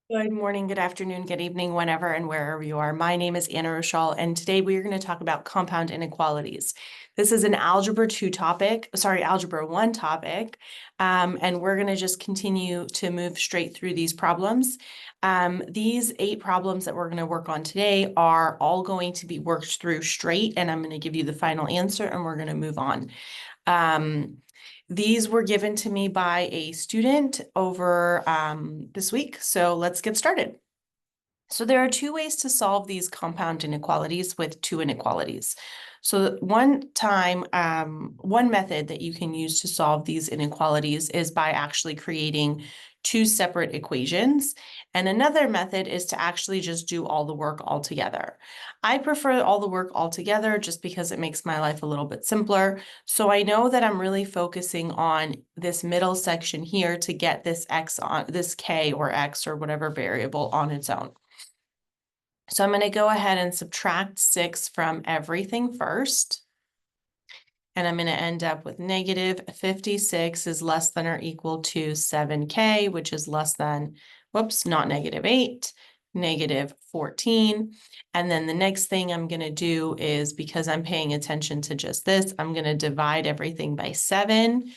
Good morning, good afternoon, good evening, whenever and wherever you are. My name is Anna Rochelle, and today we are going to talk about compound inequalities. This is an Algebra 2 topic, Algebra 1 topic, and we're going to just continue to move straight through these problems. These 8 problems that we're going to work on today are all going to be worked through straight, and I'm going to give you the final answer, and we're going to move on. These were given to me by a student over this week, so let's get started. So there are 2 ways to solve these compound inequalities with 2 inequalities. So one method that you can use to solve these inequalities is by actually creating 2 separate equations. And another method is to actually just do all the work all together. I prefer all the work all together just because it makes my life a little bit simpler. So I know that I'm really focusing on this middle section here to get this k or x or whatever variable on its own. So I'm going to go ahead and subtract 6 from everything first. And I'm going to end up with negative 56 is less than or equal to 7k, which is less than, not negative 8, negative 14. And then the next thing I'm going to do is, because I'm paying attention to just this, I'm going to divide everything by 7,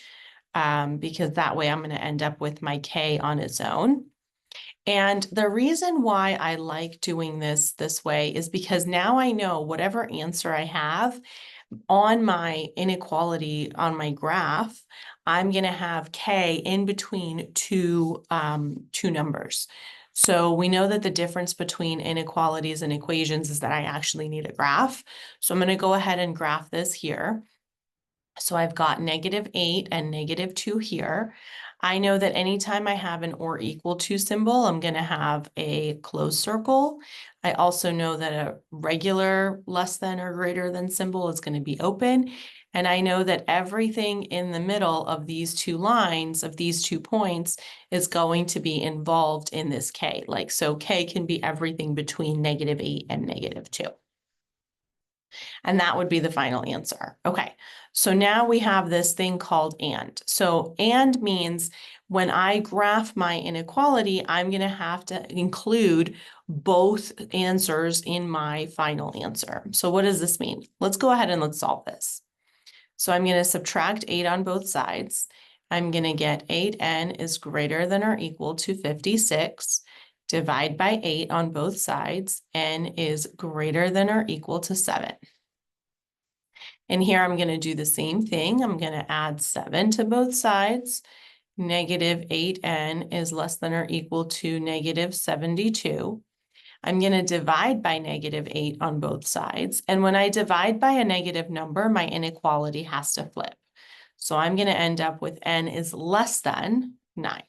because that way I'm going to end up with my k on its own. And the reason why I like doing this way is because now I know whatever answer I have on my inequality on my graph, I'm going to have k in between two numbers. So we know that the difference between inequalities and equations is that I actually need a graph. So I'm going to go ahead and graph this here. So I've got negative 8 and negative 2 here. I know that anytime I have an or equal to symbol, I'm going to have a closed circle. I also know that a regular less than or greater than symbol is going to be open. And I know that everything in the middle of these 2 lines, of these 2 points, is going to be involved in this k. So k can be everything between negative 8 and negative 2. And that would be the final answer. Okay, so now we have this thing called and. So and means when I graph my inequality, I'm going to have to include both answers in my final answer. So what does this mean? Let's go ahead and let's solve this. So I'm going to subtract 8 on both sides. I'm going to get 8n is greater than or equal to 56. Divide by 8 on both sides. N is greater than or equal to 7. And here I'm going to do the same thing. I'm going to add 7 to both sides. Negative 8n is less than or equal to negative 72. I'm going to divide by negative 8 on both sides. And when I divide by a negative number, my inequality has to flip. So I'm going to end up with n is less than 9.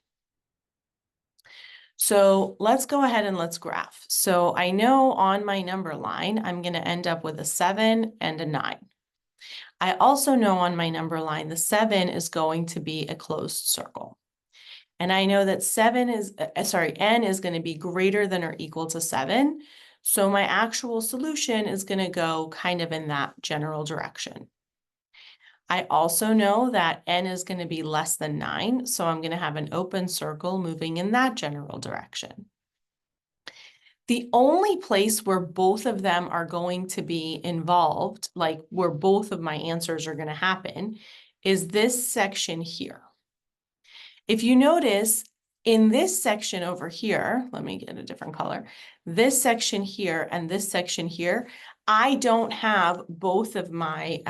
So let's go ahead and let's graph. So I know on my number line, I'm going to end up with a 7 and a 9. I also know on my number line, the 7 is going to be a closed circle. And I know that n is going to be greater than or equal to 7. So my actual solution is going to go kind of in that general direction. I also know that n is going to be less than 9. So I'm going to have an open circle moving in that general direction. The only place where both of them are going to be involved, like where both of my answers are going to happen, is this section here. If you notice, in this section over here, let me get a different color, this section here and this section here, I don't have both of my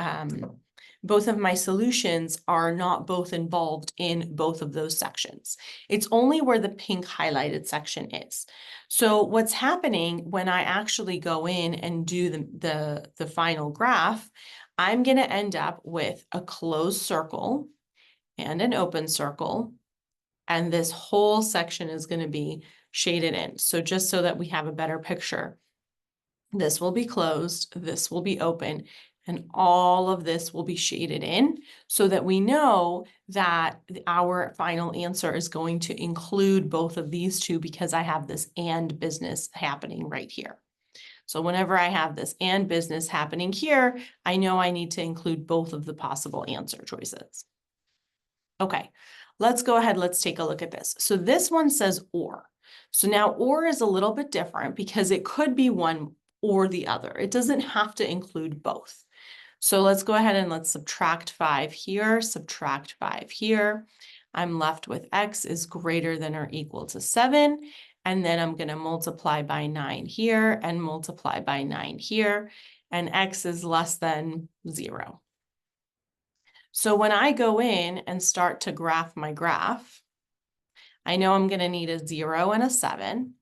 solutions are not both involved in both of those sections. It's only where the pink highlighted section is. So what's happening when I actually go in and do the final graph, I'm going to end up with a closed circle and an open circle, and this whole section is going to be shaded in. So just so that we have a better picture, this will be closed, this will be open, and all of this will be shaded in so that we know that our final answer is going to include both of these 2 because I have this and business happening right here. So whenever I have this and business happening here, I know I need to include both of the possible answer choices. Okay, let's go ahead. Let's take a look at this. So this one says or. So now or is a little bit different because it could be one or the other. It doesn't have to include both. So let's go ahead and let's subtract 5 here, subtract 5 here. I'm left with x is greater than or equal to 7. And then I'm going to multiply by 9 here and multiply by 9 here. And x is less than 0. So when I go in and start to graph my graph, I know I'm going to need a 0 and a 7.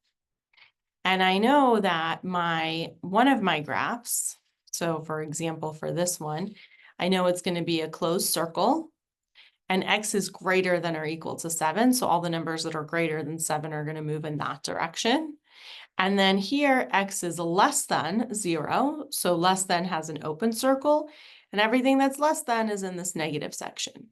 And I know that one of my graphs, so for example, for this one, I know it's going to be a closed circle and x is greater than or equal to 7. So all the numbers that are greater than 7 are going to move in that direction. And then here, x is less than 0. So less than has an open circle and everything that's less than is in this negative section.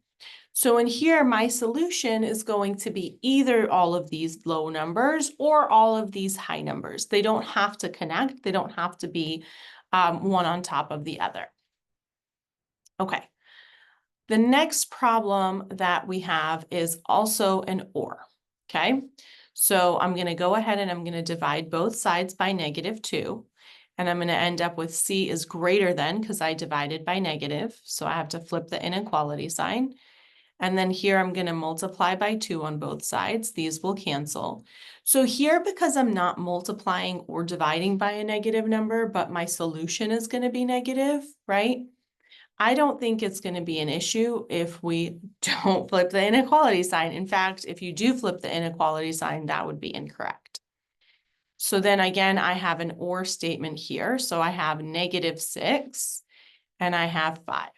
So in here, my solution is going to be either all of these low numbers or all of these high numbers. They don't have to connect. They don't have to be one on top of the other. Okay. The next problem that we have is also an or. Okay. So I'm going to go ahead and I'm going to divide both sides by -2. And I'm going to end up with C is greater than because I divided by negative. So I have to flip the inequality sign. And then here I'm going to multiply by 2 on both sides. These will cancel. So here, because I'm not multiplying or dividing by a negative number, but my solution is going to be negative, right? I don't think it's going to be an issue if we don't flip the inequality sign. In fact, if you do flip the inequality sign, that would be incorrect. So then again, I have an or statement here. So I have -6 and I have 5.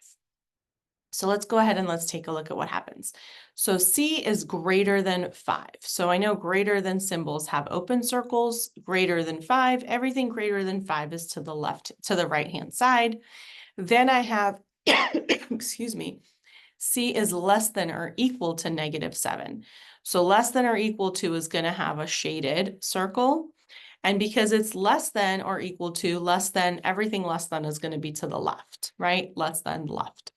So let's go ahead and let's take a look at what happens. So C is greater than 5. So I know greater than symbols have open circles, greater than 5. Everything greater than 5 is to the left, to the right-hand side. Then I have, excuse me, C is less than or equal to -7. So less than or equal to is going to have a shaded circle. And because it's less than or equal to, less than, everything less than is going to be to the left, right? Less than left.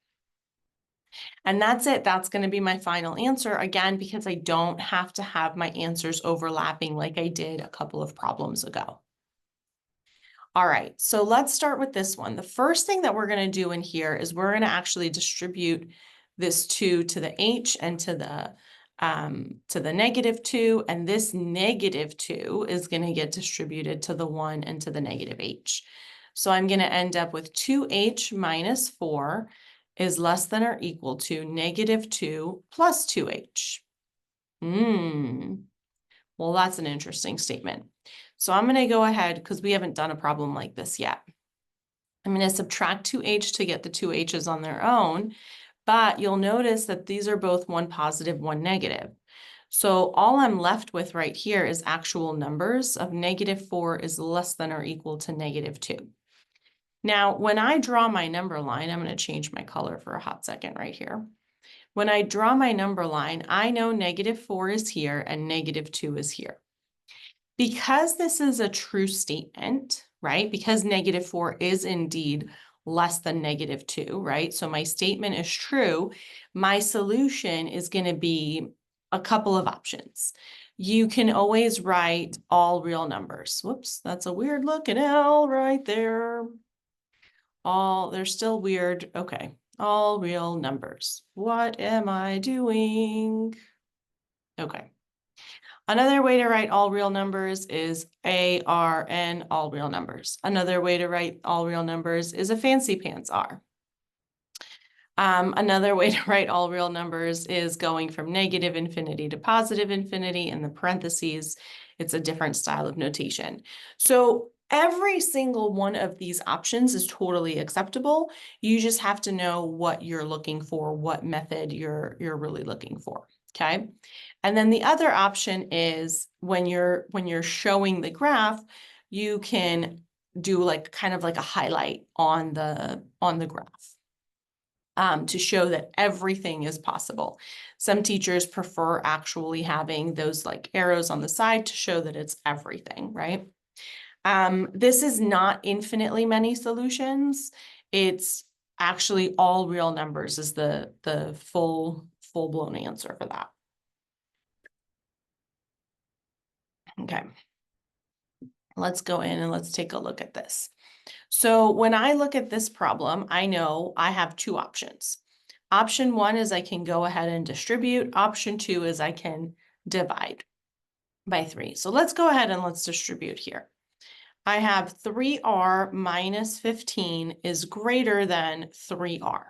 And that's it. That's going to be my final answer, again, because I don't have to have my answers overlapping like I did a couple of problems ago. All right, so let's start with this one. The first thing that we're going to do in here is we're going to actually distribute this 2 to the h and to the -2, and this -2 is going to get distributed to the 1 and to the -h. So I'm going to end up with 2h minus 4 is less than or equal to -2 plus 2h. Well, that's an interesting statement. So I'm going to go ahead, because we haven't done a problem like this yet. I'm going to subtract 2h to get the 2h's on their own, but you'll notice that these are both one positive, one negative. So all I'm left with right here is actual numbers of -4 is less than or equal to -2. Now, when I draw my number line, I'm going to change my color for a hot second right here. When I draw my number line, I know -4 is here and -2 is here. Because this is a true statement, right? Because -4 is indeed less than -2, right? So my statement is true. My solution is going to be a couple of options. You can always write all real numbers. Whoops, that's a weird looking L right there. They're still weird. Okay, all real numbers. What am I doing? Okay. Another way to write all real numbers is ARN, all real numbers. Another way to write all real numbers is a fancy pants R. Another way to write all real numbers is going from -infinity to +infinity in the parentheses. It's a different style of notation. So every single one of these options is totally acceptable. You just have to know what you're looking for, what method you're really looking for. Okay. And then the other option is when you're showing the graph, you can do like kind of like a highlight on the graph to show that everything is possible. Some teachers prefer actually having those like arrows on the side to show that it's everything, right? This is not infinitely many solutions. It's actually all real numbers is the full-blown answer for that. Okay. Let's go in and let's take a look at this. So when I look at this problem, I know I have two options. Option one is I can go ahead and distribute. Option two is I can divide by 3. So let's go ahead and let's distribute here. I have 3r minus 15 is greater than 3r.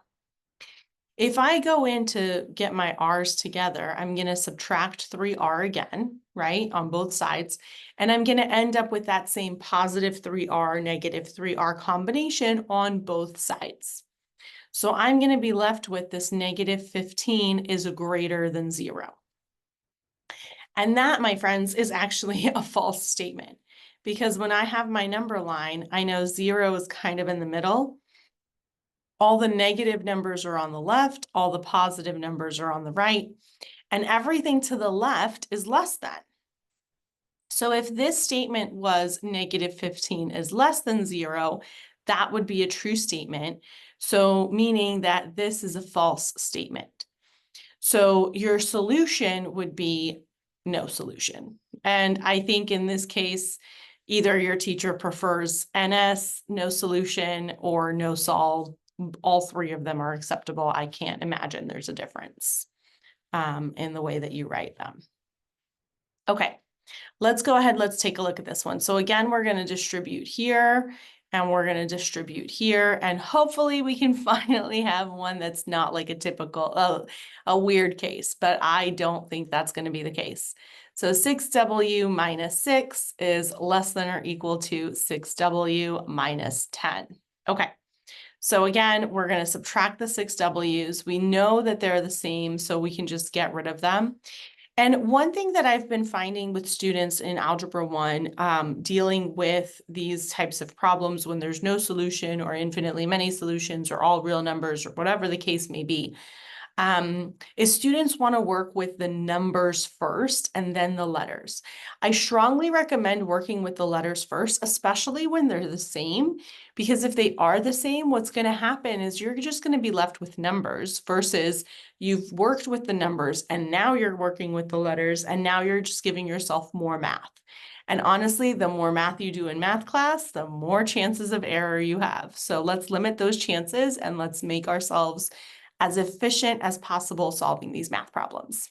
If I go in to get my r's together, I'm going to subtract 3r again, right, on both sides, and I'm going to end up with that same positive 3r, negative 3r combination on both sides. So I'm going to be left with this negative 15 is greater than 0. And that, my friends, is actually a false statement, because when I have my number line, I know 0 is kind of in the middle. All the negative numbers are on the left, all the positive numbers are on the right, and everything to the left is less than. So if this statement was negative 15 is less than 0, that would be a true statement. So meaning that this is a false statement. So your solution would be no solution. And I think in this case, either your teacher prefers NS, no solution, or no solve. All three of them are acceptable. I can't imagine there's a difference in the way that you write them. Okay, let's go ahead. Let's take a look at this one. So again, we're going to distribute here and we're going to distribute here. And hopefully we can finally have one that's not like a typical, a weird case, but I don't think that's going to be the case. So 6w minus 6 is less than or equal to 6w minus 10. Okay. So again, we're going to subtract the 6w's. We know that they're the same, so we can just get rid of them. And one thing that I've been finding with students in Algebra 1, dealing with these types of problems when there's no solution or infinitely many solutions or all real numbers or whatever the case may be, is students want to work with the numbers first and then the letters. I strongly recommend working with the letters first, especially when they're the same, because if they are the same, what's going to happen is you're just going to be left with numbers versus you've worked with the numbers and now you're working with the letters and now you're just giving yourself more math. And honestly, the more math you do in math class, the more chances of error you have. So let's limit those chances and let's make ourselves as efficient as possible solving these math problems.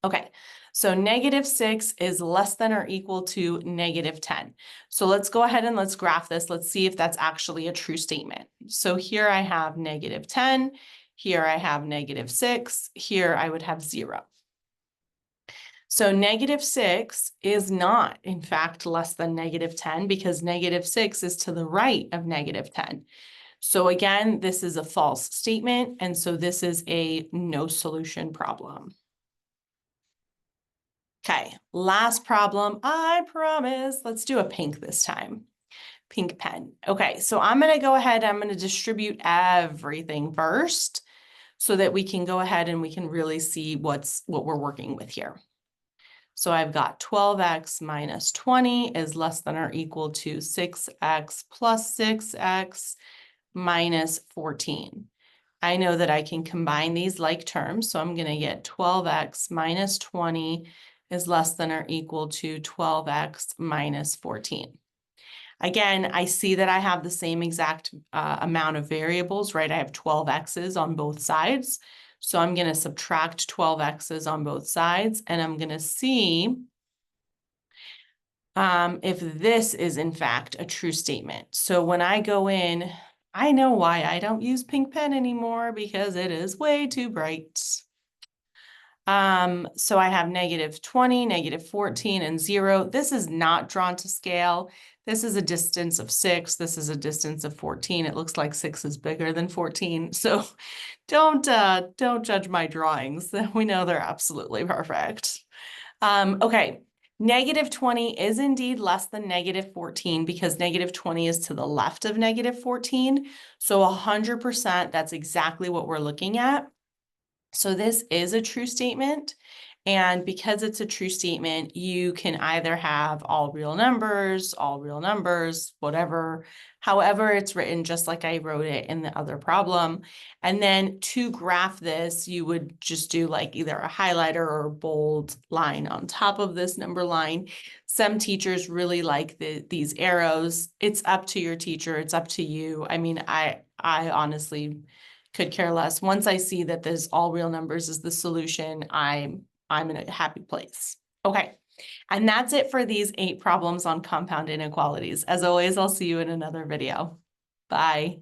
Okay, so negative 6 is less than or equal to negative 10. So let's go ahead and let's graph this. Let's see if that's actually a true statement. So here I have negative 10, here I have negative 6, here I would have 0. So negative 6 is not, in fact, less than negative 10 because negative 6 is to the right of negative 10. So again, this is a false statement, and so this is a no solution problem. Okay, last problem, I promise. Let's do a pink this time. Pink pen. Okay, so I'm going to go ahead, I'm going to distribute everything first so that we can go ahead and we can really see what we're working with here. So I've got 12x minus 20 is less than or equal to 6x plus 6x minus 14. I know that I can combine these like terms, so I'm going to get 12x minus 20 is less than or equal to 12x minus 14. Again, I see that I have the same exact amount of variables, right? I have 12 x's on both sides. So I'm going to subtract 12 x's on both sides, and I'm going to see if this is in fact a true statement. So when I go in, I know why I don't use pink pen anymore because it is way too bright. So I have negative 20, negative 14, and 0. This is not drawn to scale. This is a distance of 6. This is a distance of 14. It looks like 6 is bigger than 14. So don't judge my drawings. We know they're absolutely perfect. Okay. Negative 20 is indeed less than negative 14 because negative 20 is to the left of negative 14. So 100%, that's exactly what we're looking at. So this is a true statement. And because it's a true statement, you can either have all real numbers, whatever, however it's written, just like I wrote it in the other problem. And then to graph this, you would just do like either a highlighter or a bold line on top of this number line. Some teachers really like these arrows. It's up to your teacher. It's up to you. I mean, I honestly could care less. Once I see that this all real numbers is the solution, I'm in a happy place. Okay, and that's it for these 8 problems on compound inequalities. As always, I'll see you in another video. Bye.